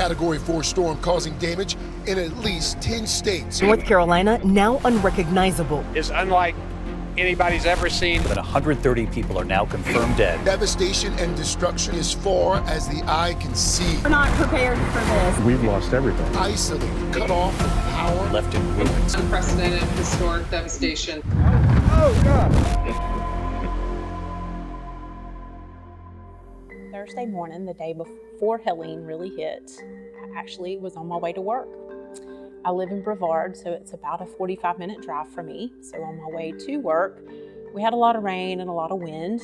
Category 4 storm causing damage in at least 10 states. North Carolina now unrecognizable. It's unlike anybody's ever seen. But 130 people are now confirmed dead. Devastation and destruction as far as the eye can see. We're not prepared for this. We've lost everything. Isolated, cut off from power. Left in ruins. Unprecedented historic devastation. Oh, God. Thursday morning, the day before Helene really hit, I actually was on my way to work. I live in Brevard, so it's about a 45-minute drive for me. So on my way to work, we had a lot of rain and a lot of wind.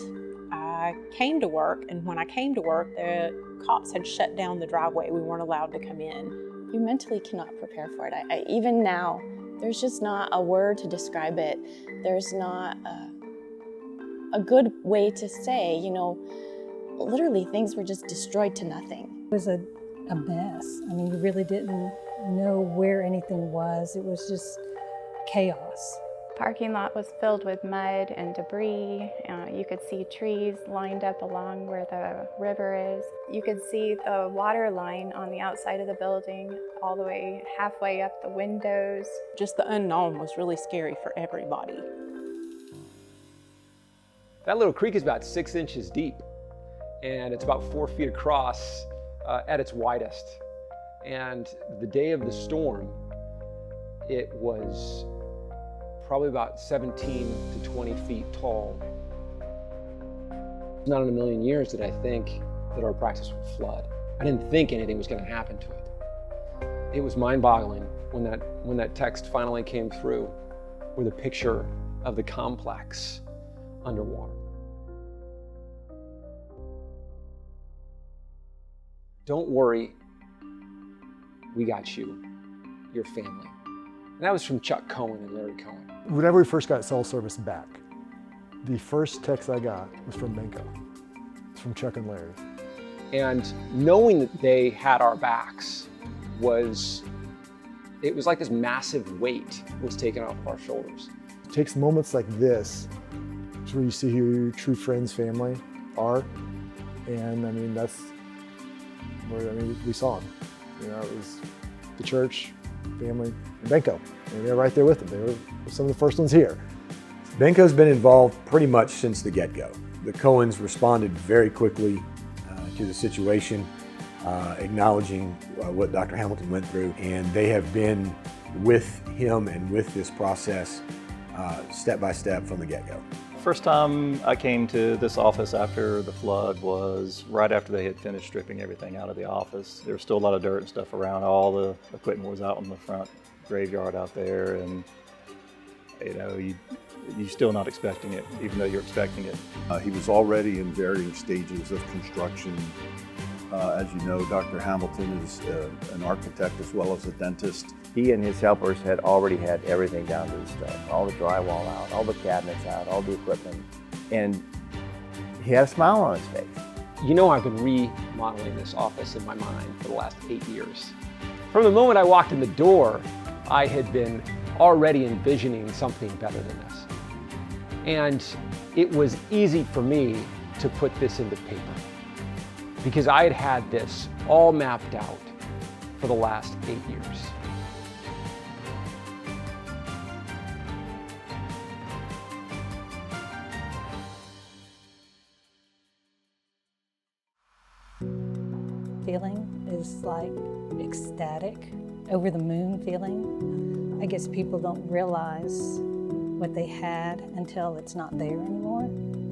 I came to work, and when I came to work, the cops had shut down the driveway. We weren't allowed to come in. You mentally cannot prepare for it. Even now, there's just not a word to describe it. There's not a good way to say, literally things were just destroyed to nothing. It was a mess. I mean, you really didn't know where anything was. It was just chaos. Parking lot was filled with mud and debris. You could see trees lined up along where the river is. You could see the water line on the outside of the building all the way halfway up the windows. Just the unknown was really scary for everybody. That little creek is about 6 inches deep, and it's about 4 feet across at its widest. And the day of the storm, it was probably about 17 to 20 feet tall. Not in a million years did I think that our practice would flood. I didn't think anything was going to happen to it. It was mind-boggling when that text finally came through with a picture of the complex underwater. Don't worry, we got you, your family. And that was from Chuck Cohen and Larry Cohen. Whenever we first got cell service back, the first text I got was from Benko. It's from Chuck and Larry. And knowing that they had our backs it was like this massive weight was taken off our shoulders. It takes moments like this where you see who your true friends, family are. And I mean, that's where, we saw them. It was the church, family, and Benko. And they were right there with them. They were some of the first ones here. Benko's been involved pretty much since the get-go. The Cohens responded very quickly to the situation, acknowledging what Dr. Hamilton went through, and they have been with him and with this process step by step from the get-go. First time I came to this office after the flood was right after they had finished stripping everything out of the office. There was still a lot of dirt and stuff around. All the equipment was out on the front graveyard out there, and you're still not expecting it, even though you're expecting it. He was already in varying stages of construction. As you know, Dr. Hamilton is an architect as well as a dentist. He and his helpers had already had everything down to the stud, all the drywall out, all the cabinets out, all the equipment, and he had a smile on his face. I've been remodeling this office in my mind for the last 8 years. From the moment I walked in the door, I had been already envisioning something better than this. And it was easy for me to put this into paper because I had had this all mapped out for the last 8 years. Feeling is like ecstatic, over the moon feeling. I guess people don't realize what they had until it's not there anymore.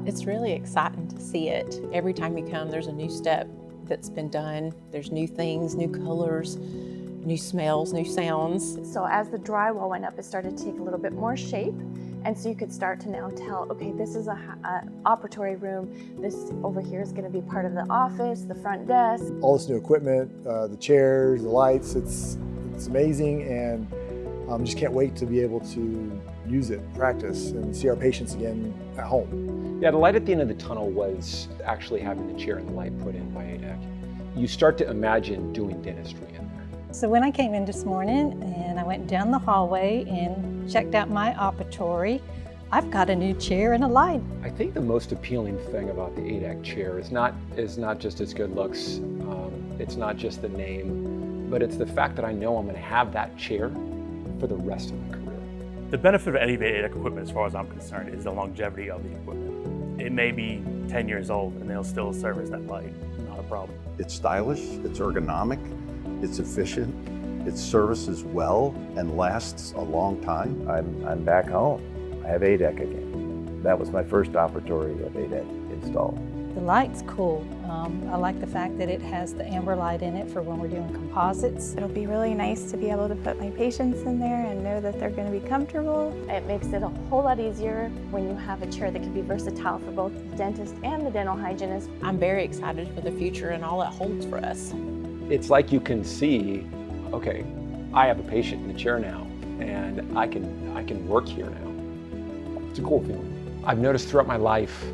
It's really exciting to see it. Every time you come, there's a new step that's been done. There's new things, new colors, new smells, new sounds. So as the drywall went up, it started to take a little bit more shape. And so you could start to now tell, okay, this is an operatory room. This over here is going to be part of the office, the front desk. All this new equipment, the chairs, the lights, it's amazing, and just can't wait to be able to use it, practice, and see our patients again at home. Yeah, the light at the end of the tunnel was actually having the chair and the light put in by ADEC. You start to imagine doing dentistry in there. So when I came in this morning and I went down the hallway and checked out my operatory, I've got a new chair and a light. I think the most appealing thing about the ADEC chair is not just its good looks, it's not just the name, but it's the fact that I know I'm going to have that chair for the rest of my career. The benefit of elevated equipment, as far as I'm concerned, is the longevity of the equipment. It may be 10 years old and they'll still service that light, not a problem. It's stylish, it's ergonomic, it's efficient, it services well and lasts a long time. I'm back home. I have ADEC again. That was my first operatory of ADEC installed. The light's cool. I like the fact that it has the amber light in it for when we're doing composites. It'll be really nice to be able to put my patients in there and know that they're going to be comfortable. It makes it a whole lot easier when you have a chair that can be versatile for both the dentist and the dental hygienist. I'm very excited for the future and all it holds for us. It's like you can see, okay, I have a patient in the chair now, and I can work here now. It's a cool feeling. I've noticed throughout my life,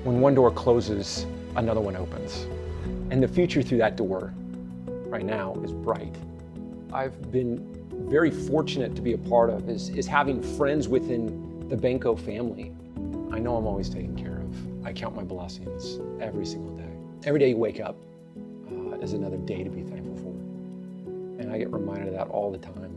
when one door closes, another one opens. And the future through that door right now is bright. I've been very fortunate to be a part of is having friends within the Benko family. I know I'm always taken care of. I count my blessings every single day. Every day you wake up is another day to be thankful for. And I get reminded of that all the time.